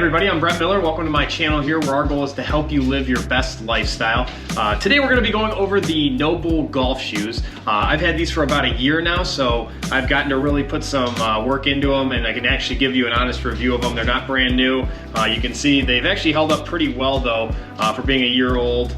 everybody, I'm Brett Miller. Welcome to my channel here where our goal is to help you live your best lifestyle. Today we're going to be going over the NOBULL golf shoes. I've had these for about a year now, so I've gotten to really put some work into them, and I can actually give you an honest review of them. They're not brand new. You can see they've actually held up pretty well though for being a year old.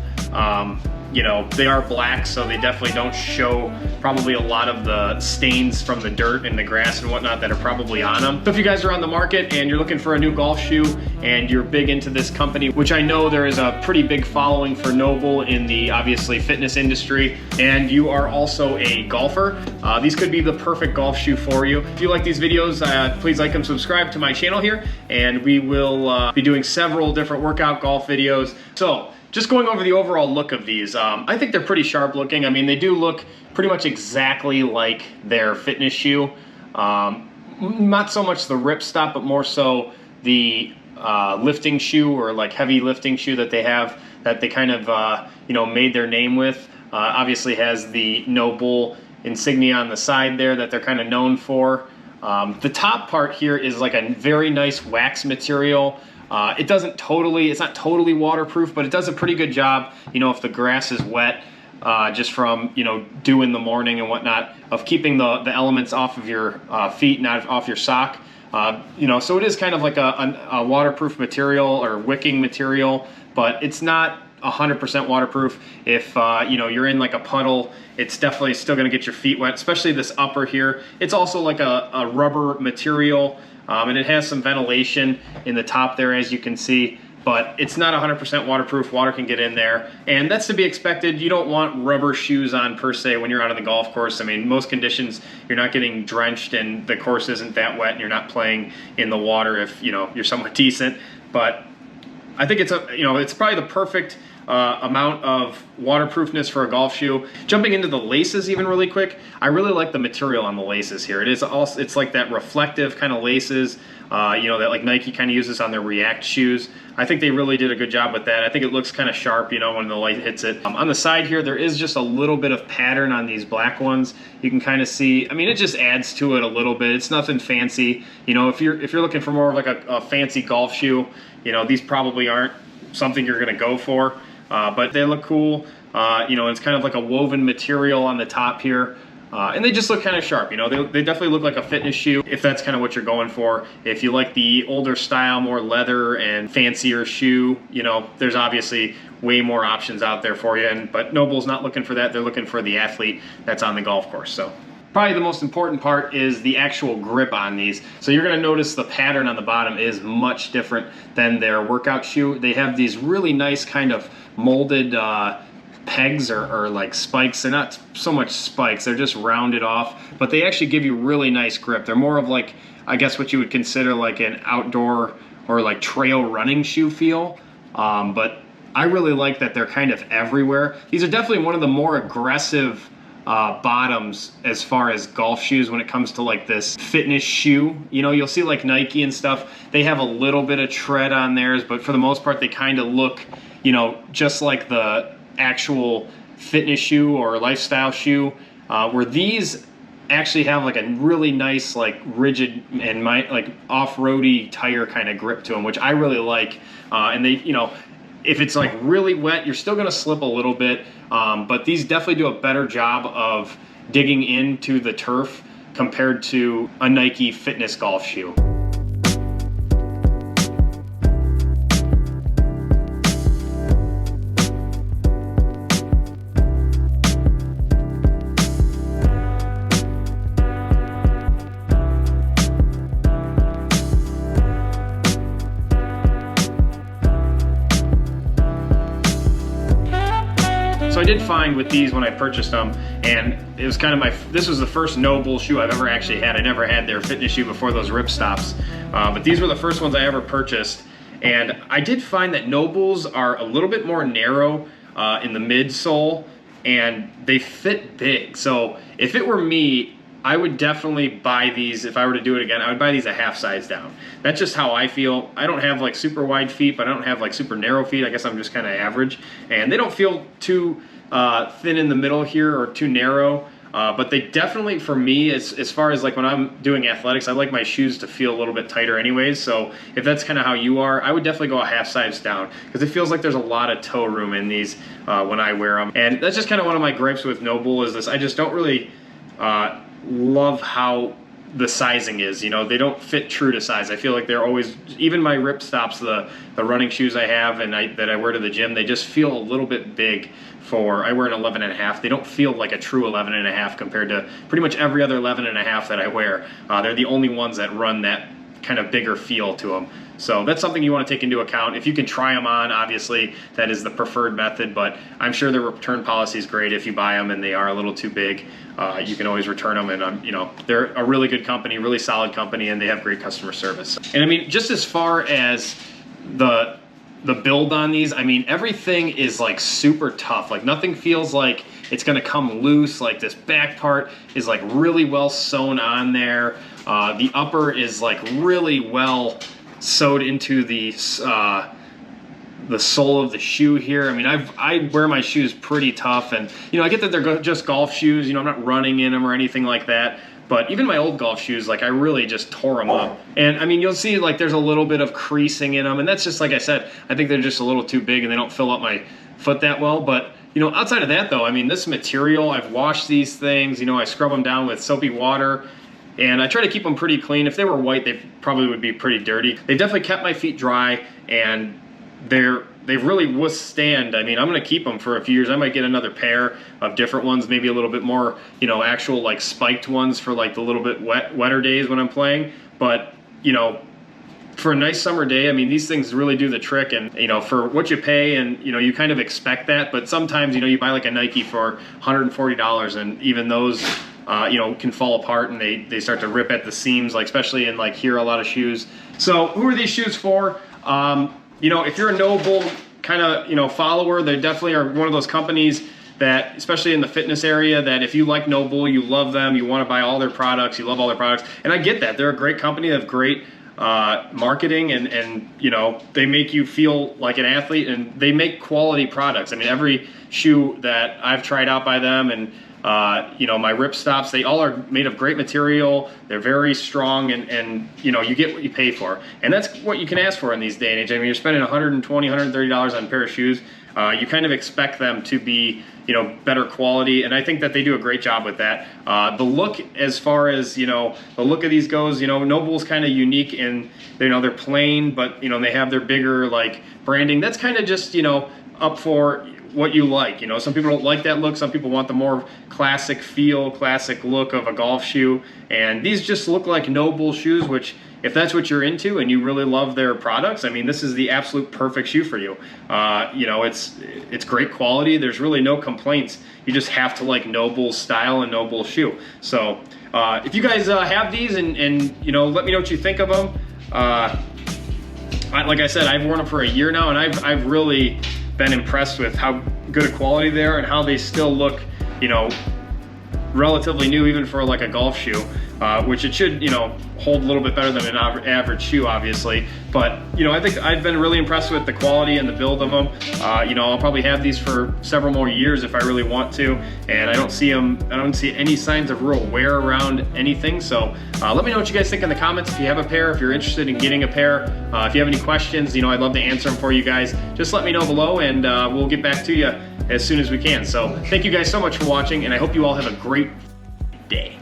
You know, they are black, so they definitely don't show probably a lot of the stains from the dirt and the grass and whatnot that are probably on them. So if you guys are on the market and you're looking for a new golf shoe and you're big into this company, which I know there is a pretty big following for NOBULL in the obviously fitness industry, and you are also a golfer, these could be the perfect golf shoe for you. If you like these videos, please like and subscribe to my channel here, and we will be doing several different workout golf videos. So just going over the overall look of these, I think they're pretty sharp looking. I mean, they do look pretty much exactly like their fitness shoe. Not so much the ripstop, but more so the lifting shoe or like heavy lifting shoe that they have, that they kind of, you know, made their name with. Obviously has the NOBULL insignia on the side there that they're kind of known for. The top part here is like a very nice wax material. It's not totally waterproof, but it does a pretty good job, you know, if the grass is wet, just from, you know, dew in the morning and whatnot, of keeping the elements off of your feet, not off your sock. You know, so it is kind of like a waterproof material or wicking material, but it's not 100% waterproof. If you know, you're in like a puddle, it's definitely still going to get your feet wet, especially this upper here. It's also like a rubber material. And it has some ventilation in the top there, as you can see, but it's not 100% waterproof. Water can get in there, and that's to be expected. You don't want rubber shoes on per se when you're out on the golf course. I mean, most conditions, you're not getting drenched and the course isn't that wet and you're not playing in the water if, you know, you're somewhat decent. But I think it's it's probably the perfect amount of waterproofness for a golf shoe. Jumping into the laces even really quick, I really like the material on the laces here. It's like that reflective kind of laces, you know, that like Nike kind of uses on their React shoes. I think they really did a good job with that. I think it looks kind of sharp, you know, when the light hits it. On the side here, there is just a little bit of pattern on these black ones. You can kind of see, I mean, it just adds to it a little bit. It's nothing fancy. You know, if you're looking for more of like a fancy golf shoe, you know, these probably aren't something you're gonna go for. But they look cool. You know, it's kind of like a woven material on the top here. And they just look kind of sharp, you know. They definitely look like a fitness shoe if that's kind of what you're going for. If you like the older style, more leather and fancier shoe, you know, there's obviously way more options out there for you. But NOBULL's not looking for that. They're looking for the athlete that's on the golf course. So probably the most important part is the actual grip on these. So you're gonna notice the pattern on the bottom is much different than their workout shoe. They have these really nice kind of molded pegs or like spikes. They're not so much spikes, they're just rounded off, but they actually give you really nice grip. They're more of like, I guess what you would consider like an outdoor or like trail running shoe feel. But I really like that they're kind of everywhere. These are definitely one of the more aggressive bottoms as far as golf shoes when it comes to like this fitness shoe. You know, you'll see like Nike and stuff, they have a little bit of tread on theirs, but for the most part they kind of look, you know, just like the actual fitness shoe or lifestyle shoe, where these actually have like a really nice like rigid and like off-roady tire kind of grip to them, which I really like. And they, you know, if it's like really wet, you're still gonna slip a little bit, but these definitely do a better job of digging into the turf compared to a Nike fitness golf shoe. So I did find with these when I purchased them, and it was kind of this was the first NOBULL shoe I've ever actually had. I never had their fitness shoe before those ripstops, but these were the first ones I ever purchased. And I did find that NOBULLs are a little bit more narrow in the midsole, and they fit big. So if it were me, I would definitely buy these. If I were to do it again, I would buy these a half size down. That's just how I feel. I don't have like super wide feet, but I don't have like super narrow feet. I guess I'm just kind of average. And they don't feel too thin in the middle here or too narrow. but they definitely, for me, as far as like when I'm doing athletics, I like my shoes to feel a little bit tighter anyways. So if that's kind of how you are, I would definitely go a half size down, because it feels like there's a lot of toe room in these when I wear them. And that's just kind of one of my gripes with NOBULL, is this: I just don't really love how the sizing is. You know, they don't fit true to size. I feel like they're always, even my rip stops, the running shoes I have and that I wear to the gym, they just feel a little bit big for, I wear an 11.5. They don't feel like a true 11.5 compared to pretty much every other 11.5 that I wear. They're the only ones that run that kind of bigger feel to them. So that's something you want to take into account. If you can try them on, obviously that is the preferred method, but I'm sure their return policy is great. If you buy them and they are a little too big, you can always return them. And you know, they're a really good company, really solid company, and they have great customer service. And I mean, just as far as the build on these, I mean, everything is like super tough. Like nothing feels like it's gonna come loose. Like this back part is like really well sewn on there. The upper is like really well sewed into the sole of the shoe here. I mean, I wear my shoes pretty tough, and you know, I get that they're just golf shoes. You know, I'm not running in them or anything like that. But even my old golf shoes, like I really just tore them up. And I mean, you'll see like there's a little bit of creasing in them, and that's just, like I said, I think they're just a little too big and they don't fill up my foot that well. But you know, outside of that though, I mean, this material, I've washed these things, you know, I scrub them down with soapy water, and I try to keep them pretty clean. If they were white, they probably would be pretty dirty. They've definitely kept my feet dry, and they really withstand. I mean, I'm gonna keep them for a few years. I might get another pair of different ones, maybe a little bit more, you know, actual like spiked ones for like the little bit wetter days when I'm playing. But you know, for a nice summer day, I mean, these things really do the trick. And you know, for what you pay, and you know, you kind of expect that. But sometimes, you know, you buy like a Nike for $140, and even those you know, can fall apart, and they start to rip at the seams, like especially in like here a lot of shoes. So who are these shoes for? You know, if you're a NOBULL kind of, you know, follower, they definitely are one of those companies that, especially in the fitness area, that if you like NOBULL, you love them, you want to buy all their products, you love all their products. And I get that. They're a great company. They have great marketing, and you know, they make you feel like an athlete, and they make quality products. I mean, every shoe that I've tried out by them, and you know, my rip stops, they all are made of great material. They're very strong, and you know, you get what you pay for. And that's what you can ask for in these day and age. I mean, you're spending $120, $130 on a pair of shoes. You kind of expect them to be, you know, better quality, and I think that they do a great job with that. The look, as far as, you know, the look of these goes, you know, NOBULL's kind of unique in, you know, they're plain, but you know, they have their bigger like branding. That's kind of just, you know, up for what you like. You know, some people don't like that look. Some people want the more classic feel, classic look of a golf shoe. And these just look like NOBULL shoes, which, if that's what you're into and you really love their products, I mean, this is the absolute perfect shoe for you. You know, it's great quality. There's really no complaints. You just have to like NOBULL style and NOBULL shoe. So if you guys have these, and you know, let me know what you think of them. Like I said, I've worn them for a year now, and I've really been impressed with how good a quality they are, and how they still look, you know, relatively new, even for like a golf shoe, which it should, you know, hold a little bit better than an average shoe, obviously. But you know, I think I've been really impressed with the quality and the build of them. You know, I'll probably have these for several more years if I really want to, and I don't see any signs of real wear around anything. So let me know what you guys think in the comments. If you have a pair, if you're interested in getting a pair, if you have any questions, you know, I'd love to answer them for you guys. Just let me know below, and we'll get back to you as soon as we can. So thank you guys so much for watching, and I hope you all have a great day.